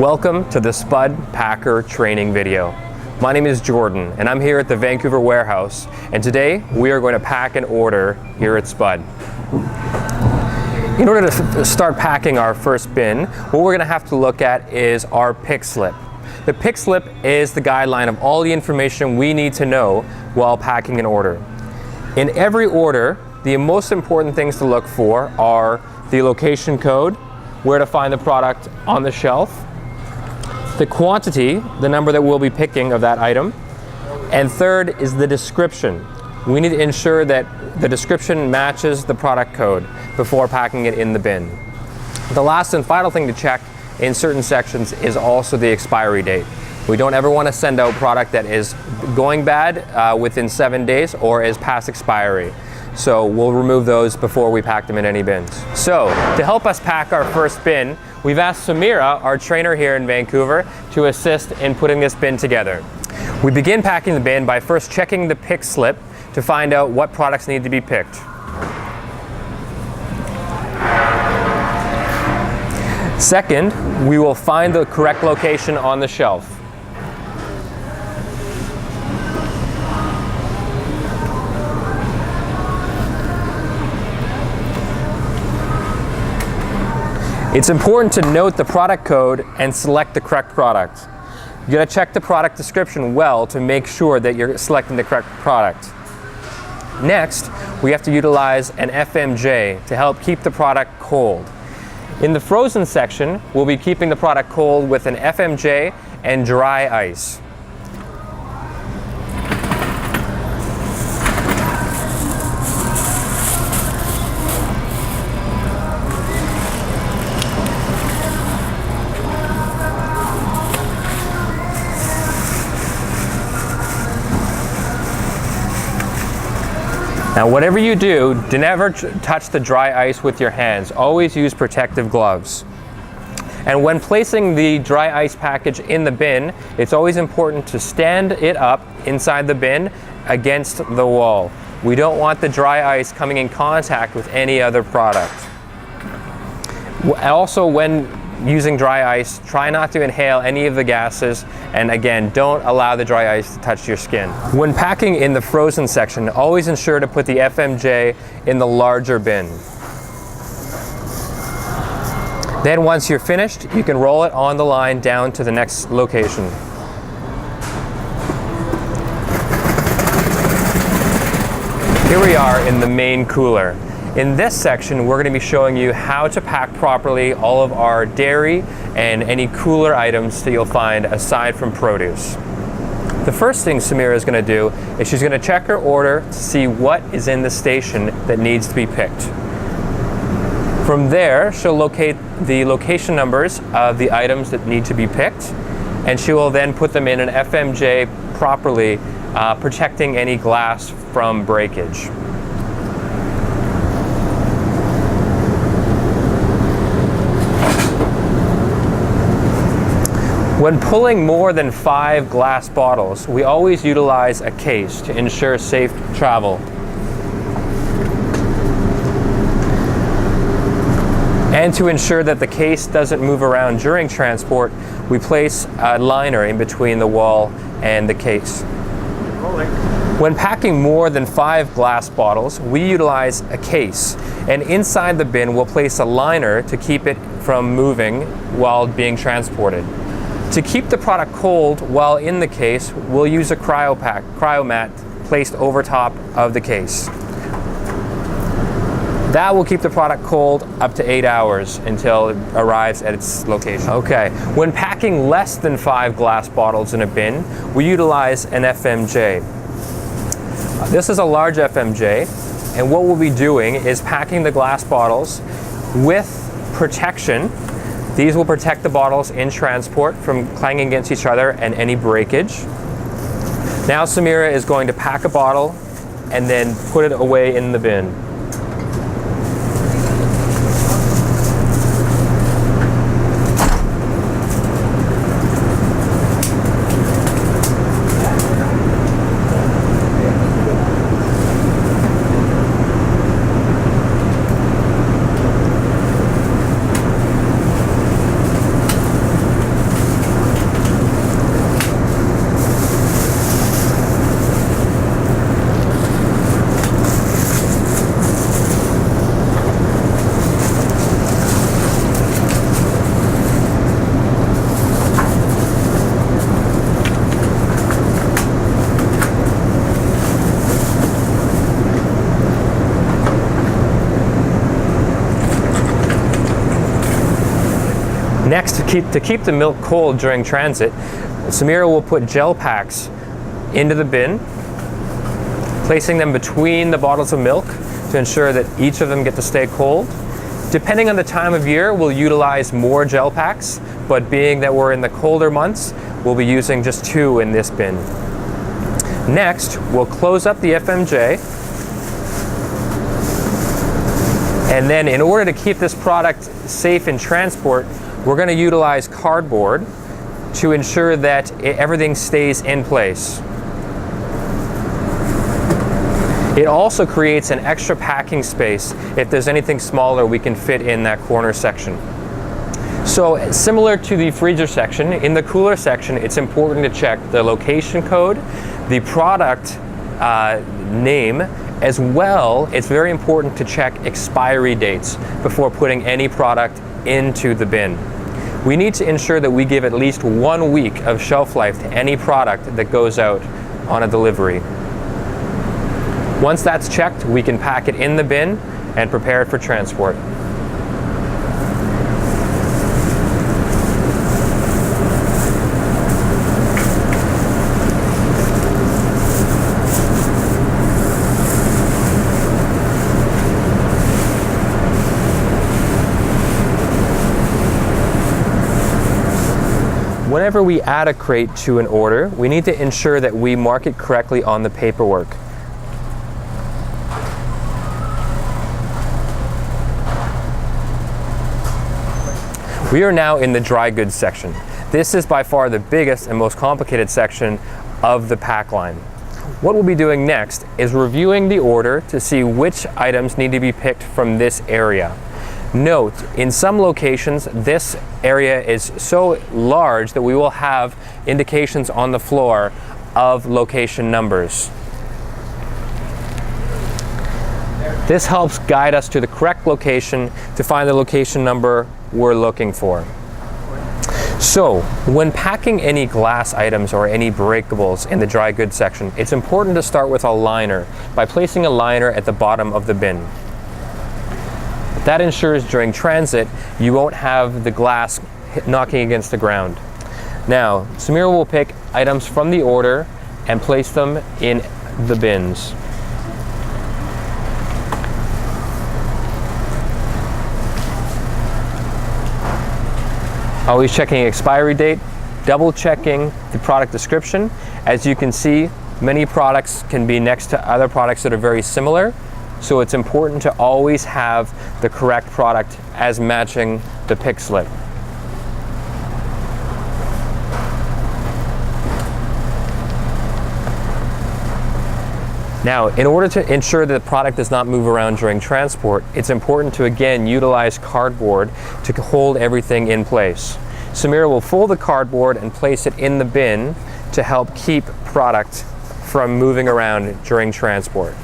Welcome to the SPUD Packer training video. My name is Jordan and I'm here at the Vancouver warehouse, and today we are going to pack an order here at SPUD. In order to start packing our first bin, what we're going to have to look at is our pick slip. The pick slip is the guideline of all the information we need to know while packing an order. In every order, the most important things to look for are the location code, where to find the product on the shelf, the quantity, the number that we'll be picking of that item, and third is the description. We need to ensure that the description matches the product code before packing it in the bin. The last and final thing to check in certain sections is also the expiry date. We don't ever want to send out product that is going bad within 7 days or is past expiry. So we'll remove those before we pack them in any bins. So to help us pack our first bin, we've asked Samira, our trainer here in Vancouver, to assist in putting this bin together. We begin packing the bin by first checking the pick slip to find out what products need to be picked. Second, we will find the correct location on the shelf. It's important to note the product code and select the correct product. You gotta check the product description well to make sure that you're selecting the correct product. Next, we have to utilize an FMJ to help keep the product cold. In the frozen section, we'll be keeping the product cold with an FMJ and dry ice. Now, whatever you do never touch the dry ice with your hands. Always use protective gloves. And when placing the dry ice package in the bin, it's always important to stand it up inside the bin against the wall. We don't want the dry ice coming in contact with any other product. Also, when using dry ice, try not to inhale any of the gases, and again, don't allow the dry ice to touch your skin. When packing in the frozen section, always ensure to put the FMJ in the larger bin. Then once you're finished, you can roll it on the line down to the next location. Here we are in the main cooler. In this section, we're going to be showing you how to pack properly all of our dairy and any cooler items that you'll find aside from produce. The first thing Samira is going to do is she's going to check her order to see what is in the station that needs to be picked. From there, she'll locate the location numbers of the items that need to be picked, and she will then put them in an FMJ properly, protecting any glass from breakage. When pulling more than 5 glass bottles, we always utilize a case to ensure safe travel. And to ensure that the case doesn't move around during transport, we place a liner in between the wall and the case. When packing more than 5 glass bottles, we utilize a case, and inside the bin we'll place a liner to keep it from moving while being transported. To keep the product cold while in the case, we'll use a cryo mat placed over top of the case. That will keep the product cold up to 8 hours until it arrives at its location. Okay, when packing less than 5 glass bottles in a bin, we utilize an FMJ. This is a large FMJ, and what we'll be doing is packing the glass bottles with protection. These will protect the bottles in transport from clanging against each other and any breakage. Now Samira is going to pack a bottle and then put it away in the bin. Next, to keep the milk cold during transit, Samira will put gel packs into the bin, placing them between the bottles of milk to ensure that each of them get to stay cold. Depending on the time of year, we'll utilize more gel packs, but being that we're in the colder months, we'll be using just 2 in this bin. Next, we'll close up the FMJ, and then in order to keep this product safe in transport, we're going to utilize cardboard to ensure that everything stays in place. It also creates an extra packing space if there's anything smaller we can fit in that corner section. So similar to the freezer section, in the cooler section, it's important to check the location code, the product name, as well. It's very important to check expiry dates before putting any product into the bin. We need to ensure that we give at least 1 week of shelf life to any product that goes out on a delivery. Once that's checked, we can pack it in the bin and prepare it for transport. Whenever we add a crate to an order, we need to ensure that we mark it correctly on the paperwork. We are now in the dry goods section. This is by far the biggest and most complicated section of the pack line. What we'll be doing next is reviewing the order to see which items need to be picked from this area. Note, in some locations, this area is so large that we will have indications on the floor of location numbers. This helps guide us to the correct location to find the location number we're looking for. So, when packing any glass items or any breakables in the dry goods section, it's important to start with a liner by placing a liner at the bottom of the bin. That ensures during transit you won't have the glass knocking against the ground. Now, Samira will pick items from the order and place them in the bins. Always checking expiry date, double checking the product description. As you can see, many products can be next to other products that are very similar, so it's important to always have the correct product as matching the pick slip. Now, in order to ensure that the product does not move around during transport, it's important to again utilize cardboard to hold everything in place. Samira will fold the cardboard and place it in the bin to help keep product from moving around during transport.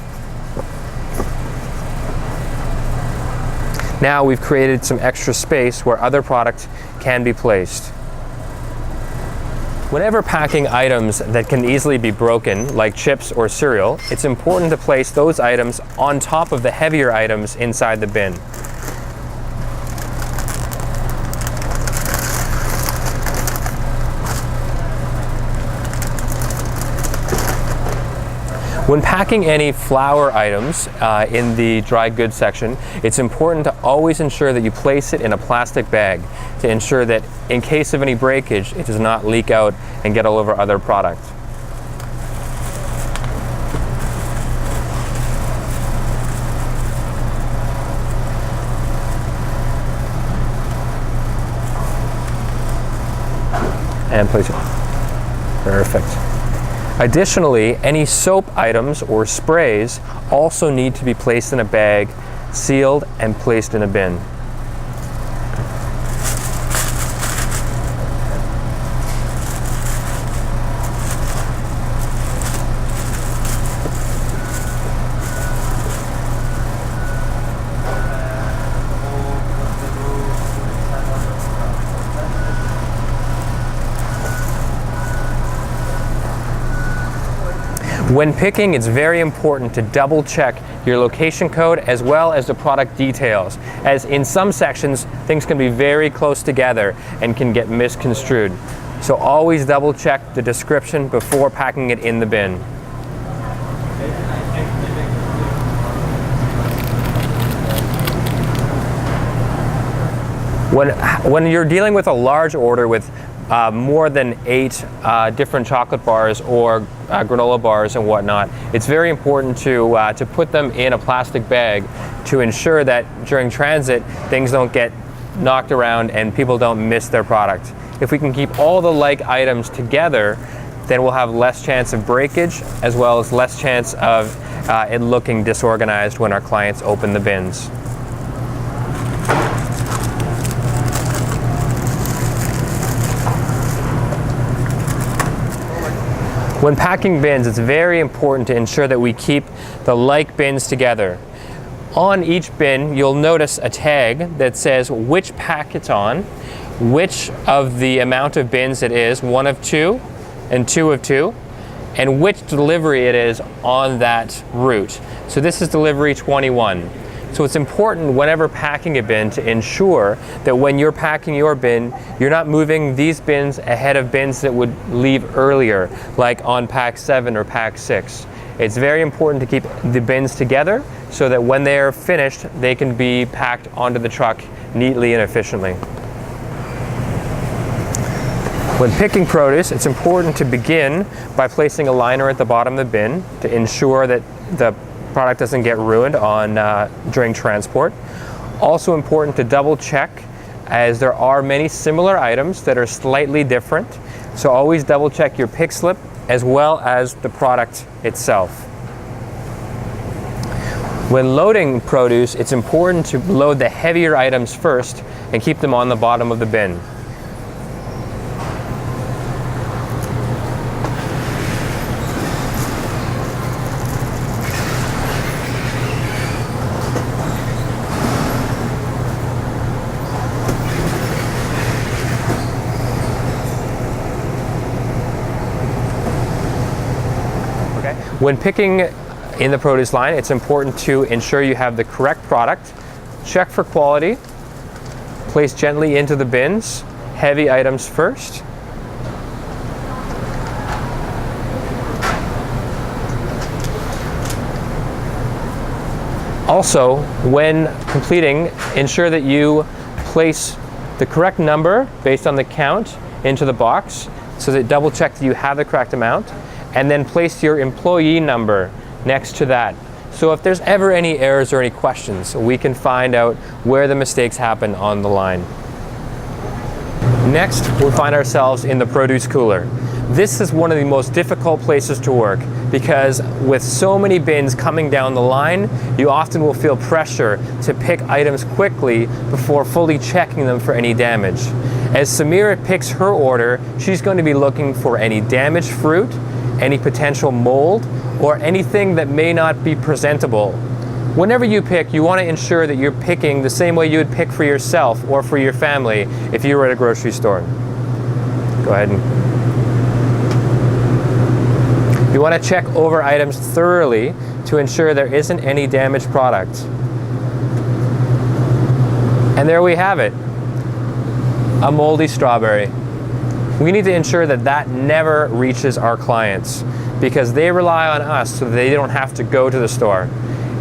Now we've created some extra space where other products can be placed. Whenever packing items that can easily be broken, like chips or cereal, it's important to place those items on top of the heavier items inside the bin. When packing any flour items in the dry goods section, it's important to always ensure that you place it in a plastic bag to ensure that in case of any breakage, it does not leak out and get all over other products. And place it. Perfect. Additionally, any soap items or sprays also need to be placed in a bag, sealed, and placed in a bin. When picking, it's very important to double check your location code as well as the product details, as in some sections things can be very close together and can get misconstrued. So always double check the description before packing it in the bin. When you're dealing with a large order with more than 8 different chocolate bars or granola bars and whatnot, it's very important to put them in a plastic bag to ensure that during transit things don't get knocked around and people don't miss their product. If we can keep all the like items together, then we'll have less chance of breakage as well as less chance of it looking disorganized when our clients open the bins. When packing bins, it's very important to ensure that we keep the like bins together. On each bin, you'll notice a tag that says which pack it's on, which of the amount of bins it is, 1 of 2 and 2 of 2, and which delivery it is on that route. So this is delivery 21. So it's important whenever packing a bin to ensure that when you're packing your bin, you're not moving these bins ahead of bins that would leave earlier, like on pack 7 or pack 6. It's very important to keep the bins together so that when they are finished, they can be packed onto the truck neatly and efficiently. When picking produce, it's important to begin by placing a liner at the bottom of the bin to ensure that the product doesn't get ruined during transport. Also important to double check, as there are many similar items that are slightly different. So always double check your pick slip as well as the product itself. When loading produce, it's important to load the heavier items first and keep them on the bottom of the bin. When picking in the produce line, it's important to ensure you have the correct product, check for quality, place gently into the bins, heavy items first. Also, when completing, ensure that you place the correct number based on the count into the box so that double check that you have the correct amount, and then place your employee number next to that. So if there's ever any errors or any questions, we can find out where the mistakes happen on the line. Next, we'll find ourselves in the produce cooler. This is one of the most difficult places to work because with so many bins coming down the line, you often will feel pressure to pick items quickly before fully checking them for any damage. As Samira picks her order, she's going to be looking for any damaged fruit, any potential mold, or anything that may not be presentable. Whenever you pick, you want to ensure that you're picking the same way you would pick for yourself or for your family if you were at a grocery store. Go ahead and you want to check over items thoroughly to ensure there isn't any damaged product. And there we have it, a moldy strawberry. We need to ensure that that never reaches our clients because they rely on us so that they don't have to go to the store.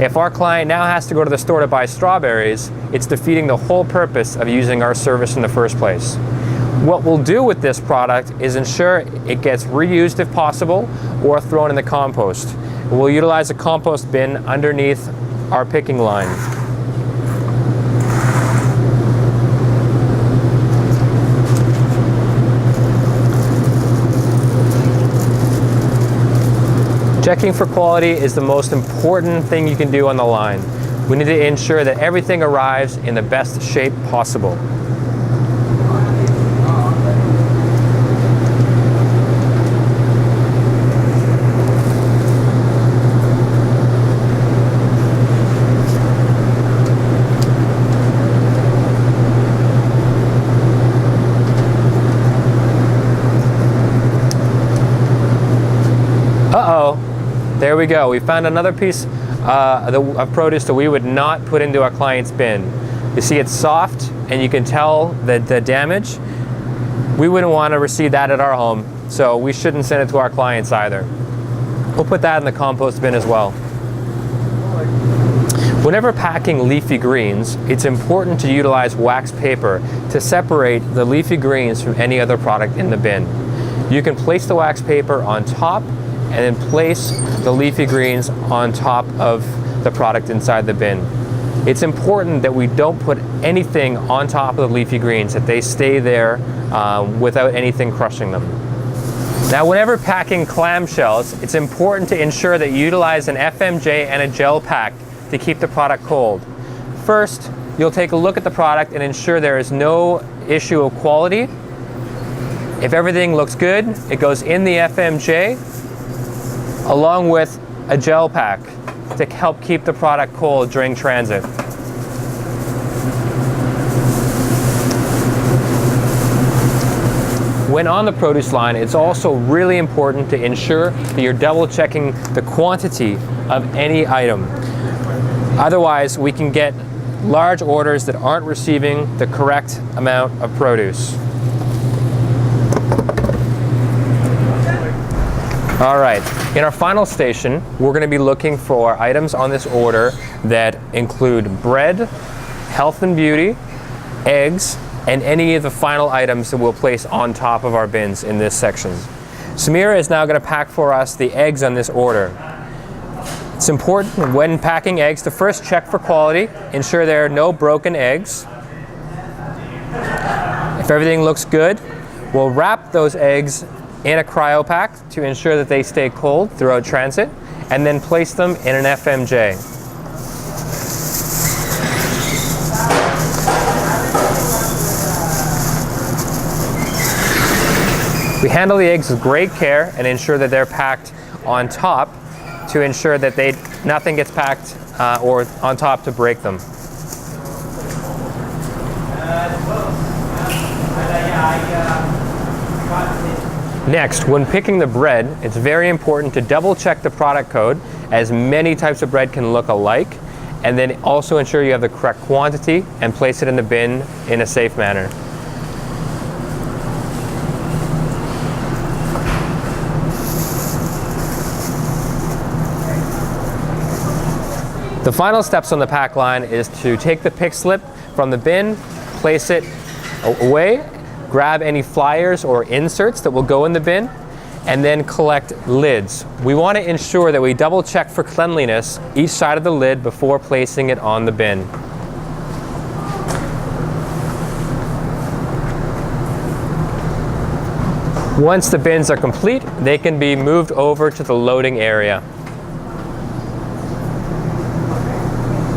If our client now has to go to the store to buy strawberries, it's defeating the whole purpose of using our service in the first place. What we'll do with this product is ensure it gets reused if possible or thrown in the compost. We'll utilize a compost bin underneath our picking line. Checking for quality is the most important thing you can do on the line. We need to ensure that everything arrives in the best shape possible. Uh-oh. we go. We found another piece of produce that we would not put into our client's bin. You see it's soft and you can tell the damage. We wouldn't want to receive that at our home, so we shouldn't send it to our clients either. We'll put that in the compost bin as well. Whenever packing leafy greens, it's important to utilize wax paper to separate the leafy greens from any other product in the bin. You can place the wax paper on top and then place the leafy greens on top of the product inside the bin. It's important that we don't put anything on top of the leafy greens, that they stay there without anything crushing them. Now, whenever packing clamshells, it's important to ensure that you utilize an FMJ and a gel pack to keep the product cold. First, you'll take a look at the product and ensure there is no issue of quality. If everything looks good, it goes in the FMJ along with a gel pack to help keep the product cold during transit. When on the produce line, it's also really important to ensure that you're double checking the quantity of any item. Otherwise, we can get large orders that aren't receiving the correct amount of produce. All right, in our final station, we're going to be looking for items on this order that include bread, health and beauty, eggs, and any of the final items that we'll place on top of our bins in this section. Samira is now going to pack for us the eggs on this order. It's important when packing eggs to first check for quality, ensure there are no broken eggs. If everything looks good, we'll wrap those eggs in a cryo pack to ensure that they stay cold throughout transit, and then place them in an FMJ. We handle the eggs with great care and ensure that they're packed on top to ensure that nothing gets packed or on top to break them. Next, when picking the bread, it's very important to double check the product code, as many types of bread can look alike, and then also ensure you have the correct quantity and place it in the bin in a safe manner. The final steps on the pack line is to take the pick slip from the bin, place it away, grab any flyers or inserts that will go in the bin, and then collect lids. We want to ensure that we double check for cleanliness each side of the lid before placing it on the bin. Once the bins are complete, they can be moved over to the loading area.